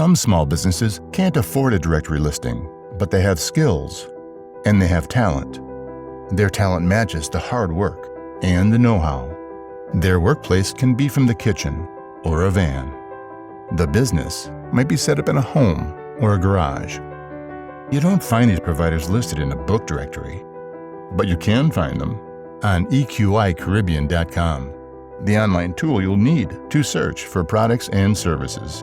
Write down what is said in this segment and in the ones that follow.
Some small businesses can't afford a directory listing, but they have skills and they have talent. Their talent matches the hard work and the know-how. Their workplace can be from the kitchen or a van. The business might be set up in a home or a garage. You don't find these providers listed in a book directory, but you can find them on eqicaribbean.com, the online tool you'll need to search for products and services.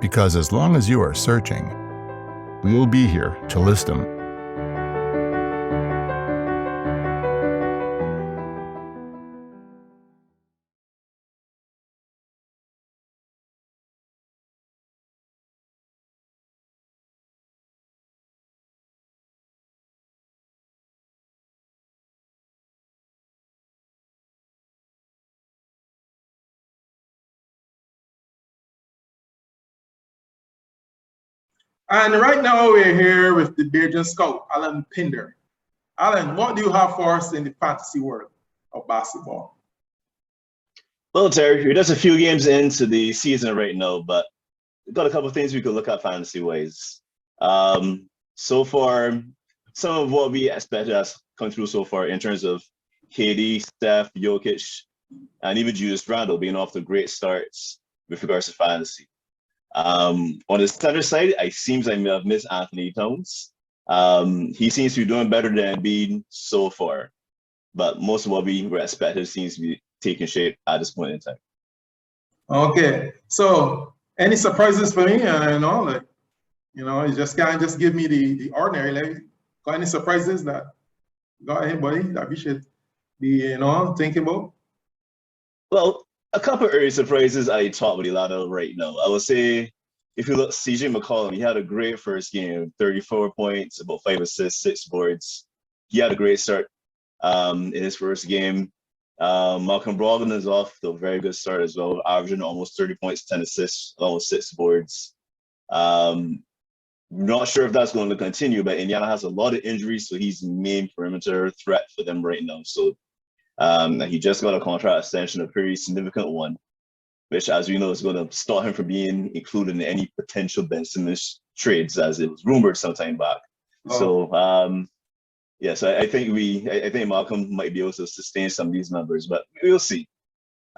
Because as long as you are searching, we'll be here to list them. And right now we're here with the Bajan scout, Alan Pinder. Alan, what do you have for us in the fantasy world of basketball? Well, Terry, you're just a few games into the season right now, but we've got a couple of things we could look at fantasy-wise. So far, some of what we expected has come through so far in terms of KD, Steph, Jokic, and even Julius Randle being off to great starts with regards to fantasy. On the center side, it seems I may have missed Anthony Towns. He seems to be doing better than Embiid so far, but most of what we were expected seems to be taking shape at this point in time. Okay, so any surprises for me? You just can't just give me the ordinary. Like, got any surprises that got anybody that we should be thinking about? Well, a couple of early surprises I talk with a lot of right now. I would say if you look, CJ McCollum, he had a great first game, 34 points, about 5 assists, 6 boards. He had a great start in his first game. Malcolm Brogdon is off to a very good start as well, averaging almost 30 points, 10 assists, almost 6 boards. Not sure if that's going to continue, but Indiana has a lot of injuries, so he's the main perimeter threat for them right now. So he just got a contract extension, a pretty significant one, which, as we know, is going to stop him from being included in any potential Ben Simmons trades, as it was rumored some time back. Oh. So, yes, I think Malcolm might be able to sustain some of these numbers, but we'll see.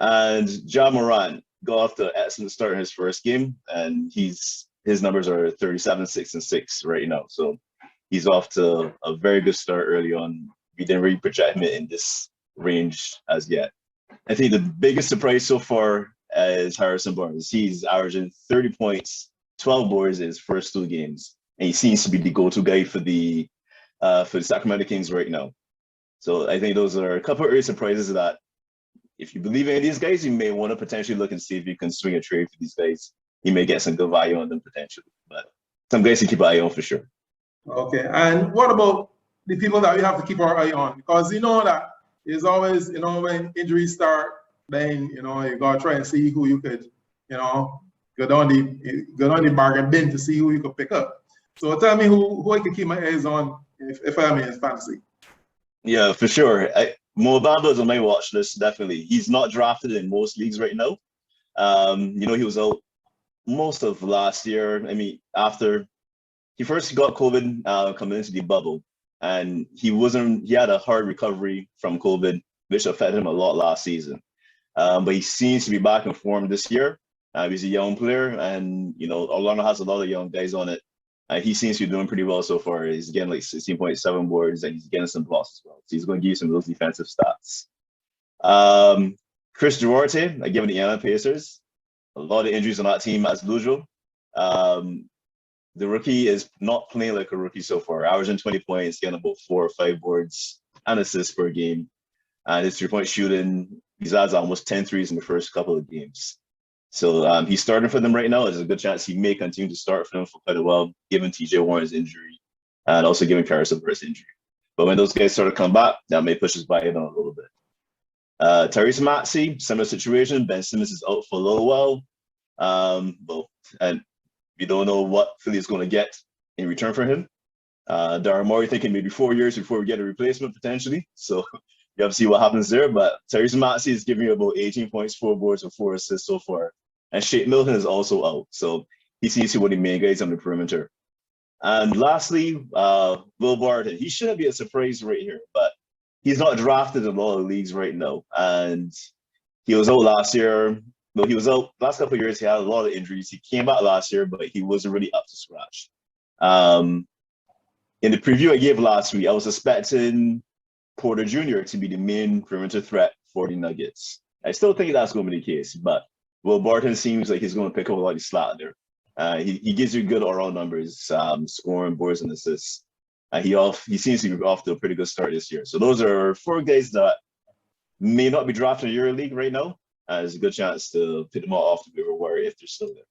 And Ja Morant got off to an excellent start in his first game, and his numbers are 37, 6, and 6 right now. So he's off to a very good start early on. We didn't really project him in this range as yet. I think the biggest surprise so far is Harrison Barnes. He's averaging 30 points, 12 boards in his first 2 games, and he seems to be the go-to guy for the Sacramento Kings right now. So I think those are a couple of early surprises that if you believe in these guys, you may want to potentially look and see if you can swing a trade for these guys. You may get some good value on them potentially, but some guys to keep an eye on for sure. Okay, and what about the people that we have to keep our eye on? Because you know that is always, when injuries start, then you gotta try and see who you could, go down the bargain bin to see who you could pick up. So tell me who I can keep my eyes on if I'm in fantasy. Yeah, for sure. Mo Bamba's on my watch list, definitely. He's not drafted in most leagues right now. He was out most of last year. I mean, after he first got COVID coming into the bubble, and he had a hard recovery from COVID, which affected him a lot last season. But he seems to be back in form this year. He's a young player, and Orlando has a lot of young guys on it. He seems to be doing pretty well so far. He's getting like 16.7 boards, and he's getting some blocks as well. So he's going to give you some of those defensive stats. Chris Duarte, given the Indiana Pacers, a lot of injuries on that team as usual. The rookie is not playing like a rookie so far, averaging 20 points, getting about 4 or 5 boards and assists per game. And his 3-point shooting, he's had almost 10 threes in the first couple of games. So he's starting for them right now. There's a good chance he may continue to start for them for quite a while, given TJ Warren's injury and also given Caris LeVert's injury. But when those guys sort of come back, that may push his buy-in on a little bit. Tyrese Maxey, similar situation. Ben Simmons is out for a little while. And we don't know what Philly is going to get in return for him. Daryl Morey thinking maybe 4 years before we get a replacement potentially. So you have to see what happens there. But Tyrese Maxey is giving you about 18 points, 4 boards, and 4 assists so far. And Shake Milton is also out. So he seems to be one of the main guys on the perimeter. And lastly, Will Barton. He shouldn't be a surprise right here, but he's not drafted in a lot of leagues right now. And he was out last year. Well, he was out last couple of years. He had a lot of injuries. He came back last year, but he wasn't really up to scratch. In the preview I gave last week, I was expecting Porter Jr. to be the main perimeter threat for the Nuggets. I still think that's going to be the case, but Will Barton seems like he's going to pick up a lot of the slack there. He gives you good all-around numbers, scoring, boards, and assists. He seems to be off to a pretty good start this year. So those are 4 guys that may not be drafted in your league right now. There's a good chance to pick them all off the waiver wire if they're still there.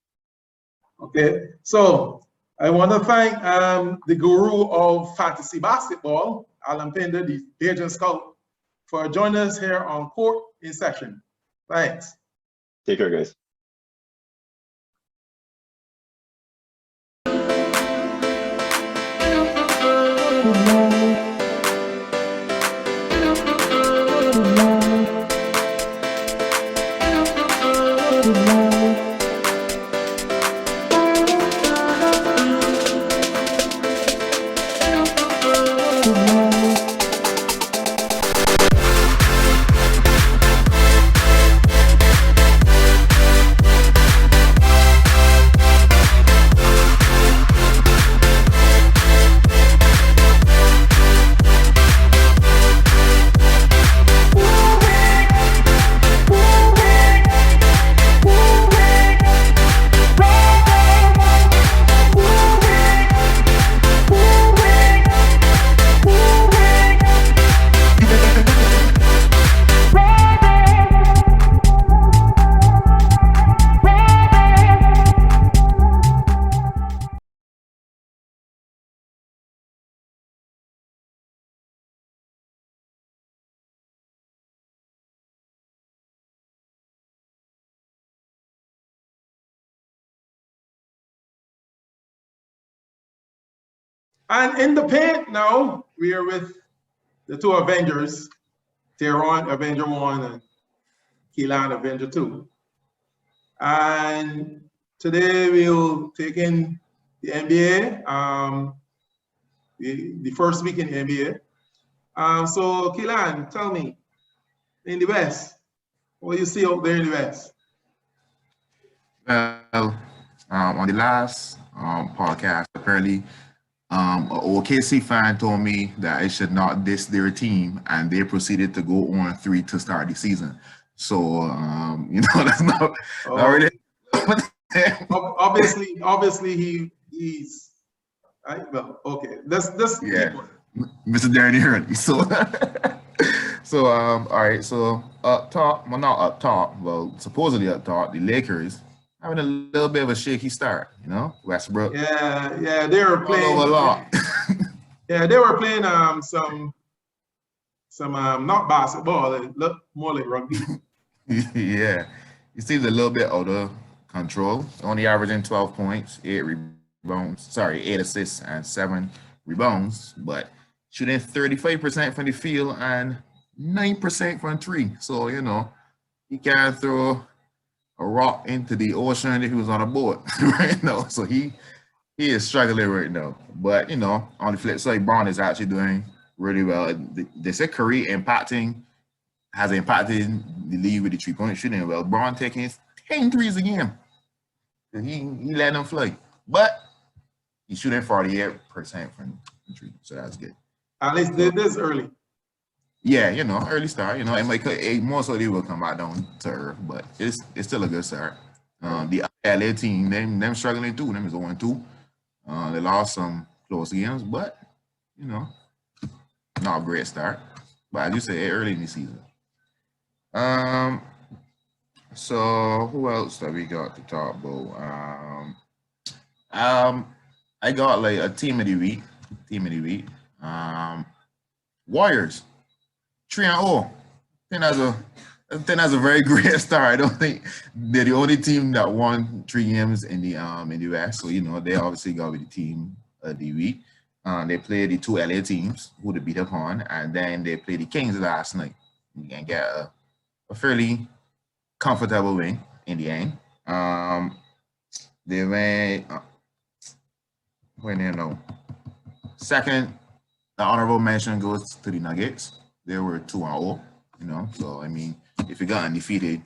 Okay, so I want to thank the guru of fantasy basketball, Alan Pender, the Bajan scout, for joining us here on Court in Session. Thanks. Take care, guys. And in the paint now, we are with the 2 Avengers, Teron, Avenger 1, and Keelan, Avenger 2. And today we'll take in the NBA, the first week in the NBA. So Keelan, tell me, in the West, what do you see out there in the West? Well, on the last podcast, apparently, an OKC fan told me that I should not diss their team, and they proceeded to go on 3 to start the season. So, that's not really. obviously, he's. Well, okay. Let's yeah, Mr. Darren Early. So, all right. So up top, well, not up top, well, supposedly up top, the Lakers having a little bit of a shaky start. Westbrook. Yeah, they were playing a lot. Yeah, they were playing some not basketball. It looked more like rugby. Yeah, he seems a little bit out of control. Only averaging 12 points, 8 assists, and 7 rebounds, but shooting 35% from the field and 9% from 3. So he can't throw a rock into the ocean if he was on a boat right now. So he is struggling right now. But on the flip side, Braun is actually doing really well. They say Curry has impacted the league with the 3-point shooting. Well, Braun taking 10 threes a game. He letting them fly. But he's shooting 48% from 3. So that's good. At least this early. Yeah, early start. It might most of them will come back down to earth, but it's still a good start. The LA team, them struggling too. Them is 0-2. They lost some close games, but not a great start. But as you say, early in the season. So who else that we got to talk about? I got like a team of the week. Warriors. 3-0. I think that's a very great start. I don't think they're the only team that won 3 games in the West. So they obviously got with the team of the week. They played the 2 LA teams who they beat up on, and then they played the Kings last night. You can get a fairly comfortable win in the end. They went, when you know, second, the honorable mention goes to the Nuggets. They were 2-0, you know. So I mean, if you got undefeated,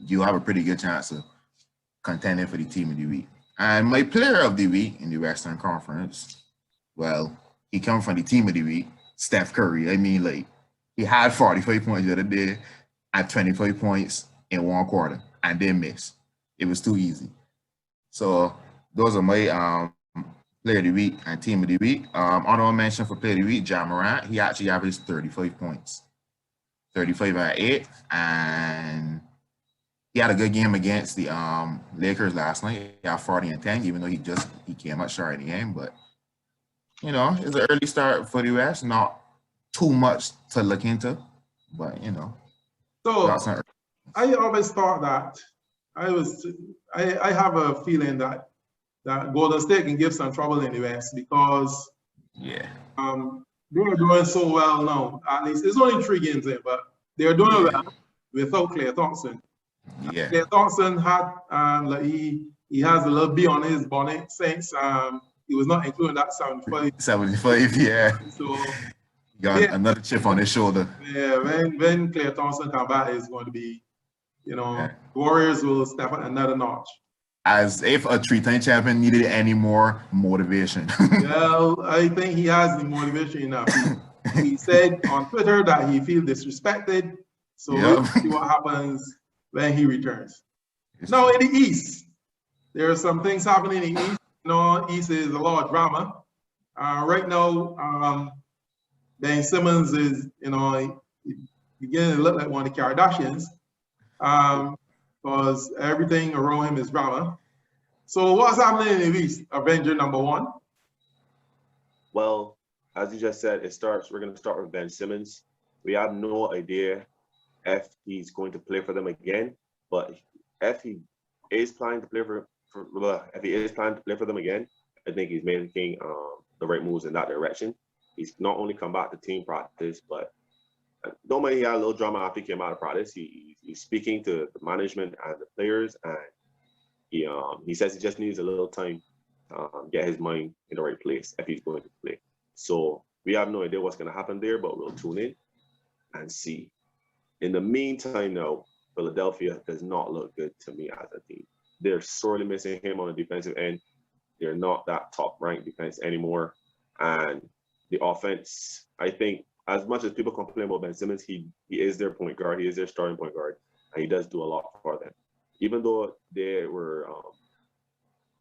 you have a pretty good chance of contending for the team of the week. And my player of the week in the Western Conference, well, he comes from the team of the week, Steph Curry. I mean, like, he had 45 points the other day at 25 points in one quarter and then missed. It was too easy. So those are my player of the week and team of the week. Honorable mention for player of the week, Ja Morant. He actually averaged 35 points, 35 and 8, and he had a good game against the Lakers last night. He had 40 and 10, even though he came out short in the game. But you know, it's an early start for the West. Not too much to look into, but you know, So I always thought that I have a feeling that Golden State can give some trouble in the West because yeah, they're doing so well now. At least it's only 3 games in, but they're doing well without Klay Thompson. yeah. Klay Thompson had like he has a little B on his bonnet since he was not including that 75. 75, yeah. So Got another chip on his shoulder. Yeah, when Klay Thompson come back, it's going to be, you know, Warriors will step up another notch. As if a 3-time champion needed any more motivation. Well, I think he has the motivation enough. He said on Twitter that he feels disrespected. So we'll see what happens when he returns. Now in the East, there are some things happening in the East. You know, East is a lot of drama. Right now, Ben Simmons is, you know, beginning to look like one of the Kardashians. Because everything around him is drama. So what's happening in the East? Avenger number 1. Well, as you just said, we're going to start with Ben Simmons. We have no idea if he's going to play for them again, but if he is planning to play for them again, I think he's making the right moves in that direction. He's not only come back to team practice, but normally he had a little drama after he came out of practice. He's speaking to the management and the players, and he says he just needs a little time to get his mind in the right place if he's going to play. So we have no idea what's going to happen there, but we'll tune in and see. In the meantime, though, Philadelphia does not look good to me as a team. They're sorely missing him on the defensive end. They're not that top-ranked defense anymore. And the offense, I think, as much as people complain about Ben Simmons, he is their point guard. He is their starting point guard, and he does do a lot for them. Even though they were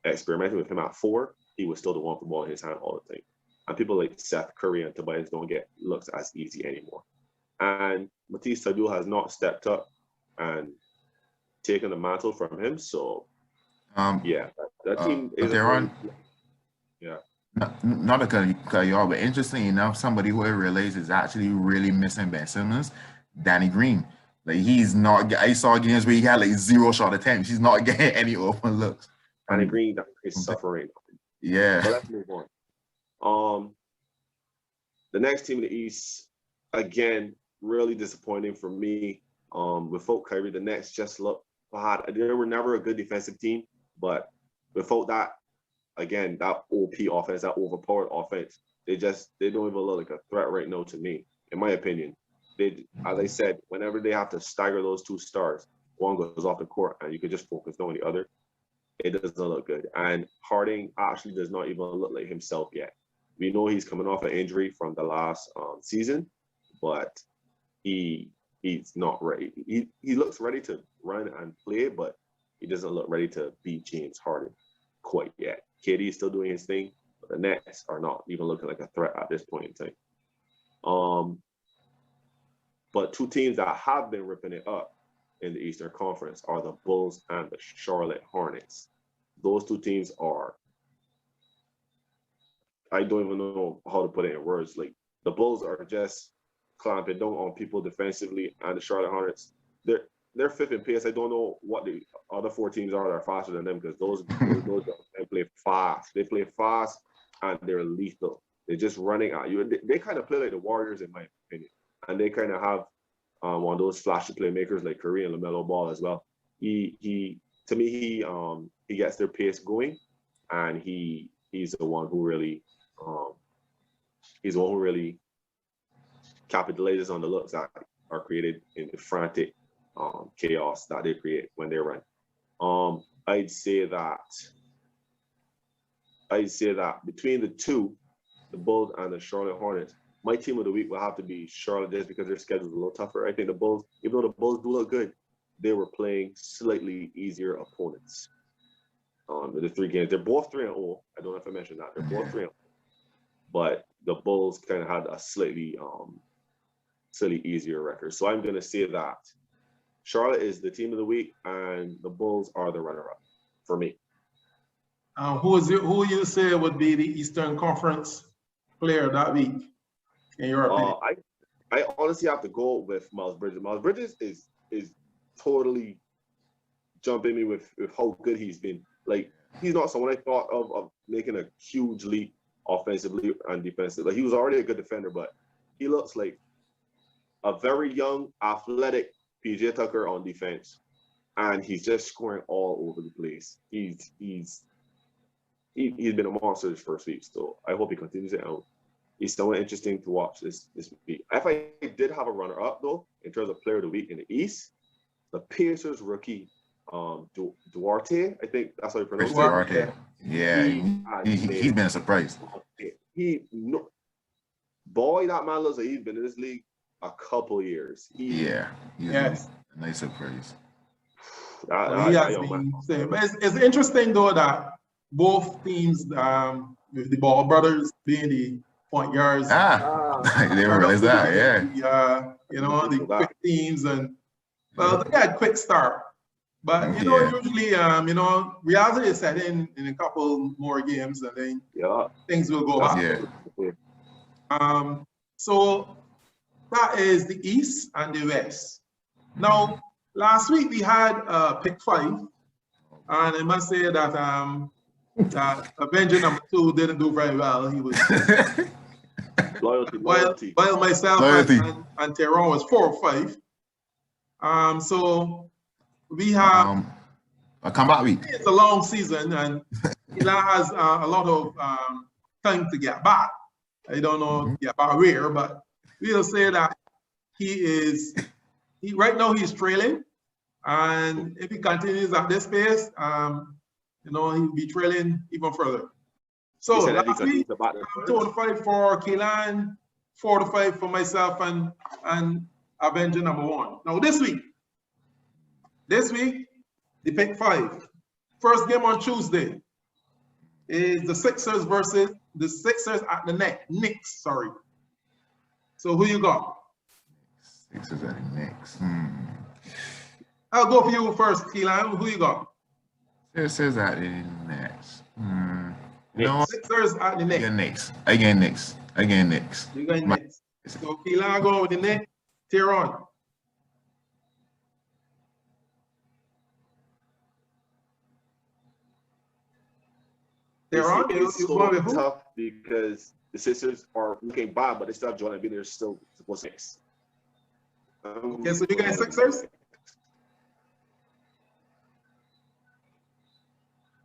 experimenting with him at 4, he was still the one with the ball in his hand all the time. And people like Seth Curry and Tobias don't get looks as easy anymore. And Matisse Thybulle has not stepped up and taken the mantle from him. So, that team is not to cut you off, but interesting enough, somebody who I realized is actually really missing Ben Simmons, Danny Green. Like, he's not. I saw games where he had like 0 shot attempts. He's not getting any open looks. Danny Green is suffering. Yeah. But let's move on. The next team in the East, again, really disappointing for me. Without Kyrie, the Nets just look bad. They were never a good defensive team, but without that, again, that OP offense, that overpowered offense, they don't even look like a threat right now to me, in my opinion. As I said, whenever they have to stagger those 2 stars, one goes off the court and you can just focus on the other. It doesn't look good. And Harding actually does not even look like himself yet. We know he's coming off an injury from the last season, but he's not ready. He looks ready to run and play, but he doesn't look ready to beat James Harden quite yet. KD is still doing his thing, but the Nets are not even looking like a threat at this point in time. But 2 teams that have been ripping it up in the Eastern Conference are the Bulls and the Charlotte Hornets. Those 2 teams are, I don't even know how to put it in words. Like, the Bulls are just clamping down on people defensively, and the Charlotte Hornets, they're 5th in pace. I don't know what the other 4 teams are that are faster than them, because those guys play fast. They play fast and they're lethal. They're just running at you. They kind of play like the Warriors, in my opinion. And they kind of have one of those flashy playmakers like Curry and LaMelo Ball as well. He to me, he gets their pace going, and he's the one who really capitalizes on the looks that are created in the frantic chaos that they create when they run. I'd say that between the two, the Bulls and the Charlotte Hornets, my team of the week will have to be Charlotte just because their schedule is a little tougher. I think the Bulls, even though the Bulls do look good, they were playing slightly easier opponents. The 3 games, they're both 3-0. I don't know if I mentioned that. They're both 3-0. But the Bulls kind of had a slightly easier record. So I'm going to say that Charlotte is the team of the week, and the Bulls are the runner-up for me. Who you say would be the Eastern Conference player that week, in your opinion? I honestly have to go with Miles Bridges. Miles Bridges is totally jumping me with how good he's been. Like, he's not someone I thought of making a huge leap offensively and defensively. Like, he was already a good defender, but he looks like a very young, athletic PJ Tucker on defense, and he's just scoring all over the place. He's been a monster this first week, so I hope he continues it out. He's somewhat interesting to watch this week. If I did have a runner-up, though, in terms of player of the week in the East, the Pacers rookie, Duarte, I think that's how you pronounce it. Duarte. Yeah, he's been a surprise. Boy, that man looks like he's been in this league a couple years. He's a nice surprise. It's interesting, though, that both teams, with the Ball brothers being the point guards, they didn't realize that, the quick teams, and well, they had quick start. But usually, reality is set in a couple more games, and then things will go up. So that is the East and the West. Now, last week we had pick 5, and I must say that Avenger number 2 didn't do very well. He was loyalty. While myself and Teron was 4 or 5. So we have a comeback week. It's a long season, and Elon has a lot of time to get back. I don't know get back where, but we'll say that right now he's trailing, and if he continues at this pace, he'll be trailing even further. So last week, 2-5 for Keelan, 4-5 for myself and Avenger number 1. Now this week, the pick 5. First game on Tuesday is the Sixers versus the Sixers at the Knicks. Sorry. So who you got? Sixers at the Knicks. I'll go for you first, Keelan. Who you got? Sixers at the Knicks. Sixers at the Knicks. Again, Knicks. You got Knicks. So Keelan go with the Knicks. Teron. It's so tough because the Sixers are looking bad, but they still have Jordan Embiid. They're still supposed to mix. Okay, so you got Sixers?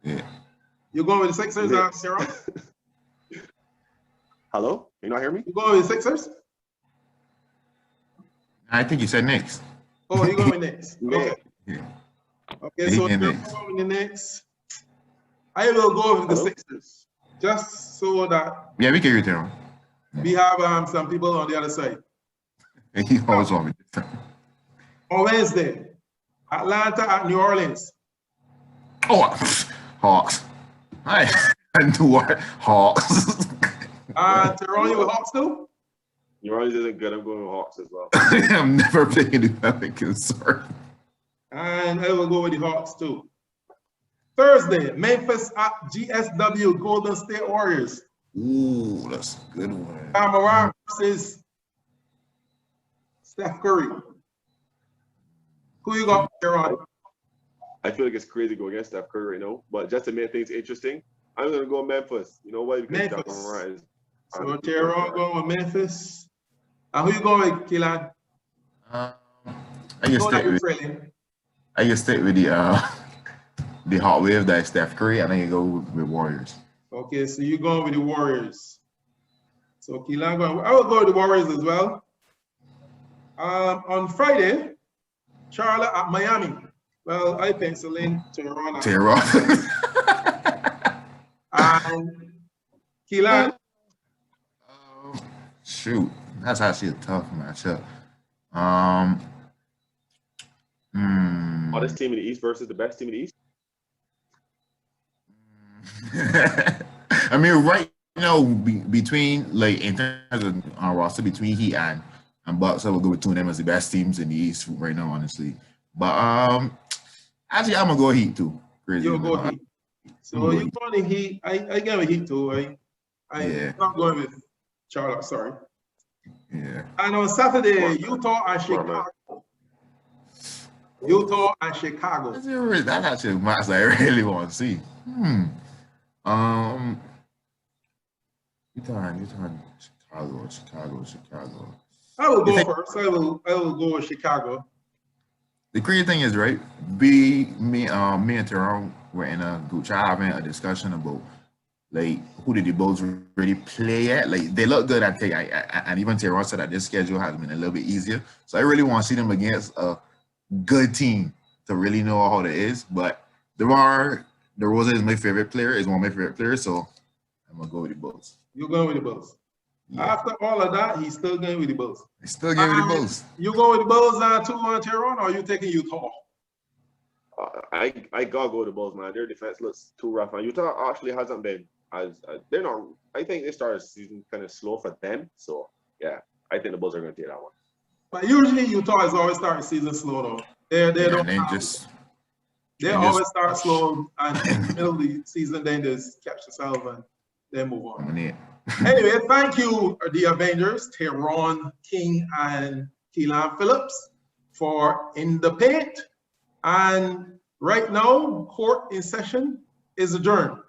Yeah. You're going with the Sixers, Sarah? Hello? You not hear me? You going with the Sixers? I think you said Knicks. Oh, you're going with Knicks. Okay. Yeah. Okay, so you're going with the Knicks. I will go with the Sixers, just so that we can hear them. We have some people on the other side. He always want me different. On Wednesday, Atlanta at New Orleans. Oh, Hawks. I knew what Hawks. Teron, you with Hawks too? New Orleans isn't good. I'm going with Hawks as well. I'm never picking the Pelicans, sorry. And I will go with the Hawks too. Thursday, Memphis at GSW, Golden State Warriors. Ooh, that's a good one. Cameron versus Steph Curry. Who you got, Teron? I feel like it's crazy going against Steph Curry right now, but just to make things interesting, I'm going to go Memphis. You know why? Because Memphis. So Teron going with Memphis. And who you going with, Keelan? I just stick with the the hot wave that is Steph Curry, and then you go with Warriors. Okay, so you're going with the Warriors. So Keelan going. I will go with the Warriors as well. On Friday, Charlotte at Miami. Well, I pencil in Toronto. And Keelan. Shoot, that's actually a tough matchup. Hottest team in the East versus the best team in the East. I mean, right now, between like in terms of our roster between Heat and Bucks, I will go with two of them as the best teams in the East right now, honestly. But actually, I'm gonna go Heat too. Crazy. You'll go Heat. So you're going to Heat. I get with Heat too. I'm not going with Charlotte. Sorry. Yeah. And on Saturday, Utah and Chicago. Utah and Chicago. That's actually a match I really want to see. Utah and Chicago. I will go first. I will go with Chicago. The crazy thing is, right? Me and Tyrone were in a group chat having a discussion about like who did the Bulls really play at. Like they look good at and even Tyrone said that this schedule has been a little bit easier. So I really want to see them against a good team to really know how it is. But DeRozan is my favorite player. Is one of my favorite players. So I'm gonna go with the Bulls. You're going with the Bulls. Yeah. After all of that, he's still going with the Bulls. He's still going with the Bulls. You go with the Bulls too on Tyrone, or are you taking Utah? I gotta go with the Bulls, man. Their defense looks too rough, and Utah actually hasn't been as they're not. I think they started the season kind of slow for them. So yeah, I think the Bulls are going to take that one. But usually Utah is always starting season slow though. They always start slow, and in the middle of the season then just catch themselves and then move on. Anyway, thank you, the Avengers, Teron King and Keelan Phillips, for In the Paint. And right now, court in session is adjourned.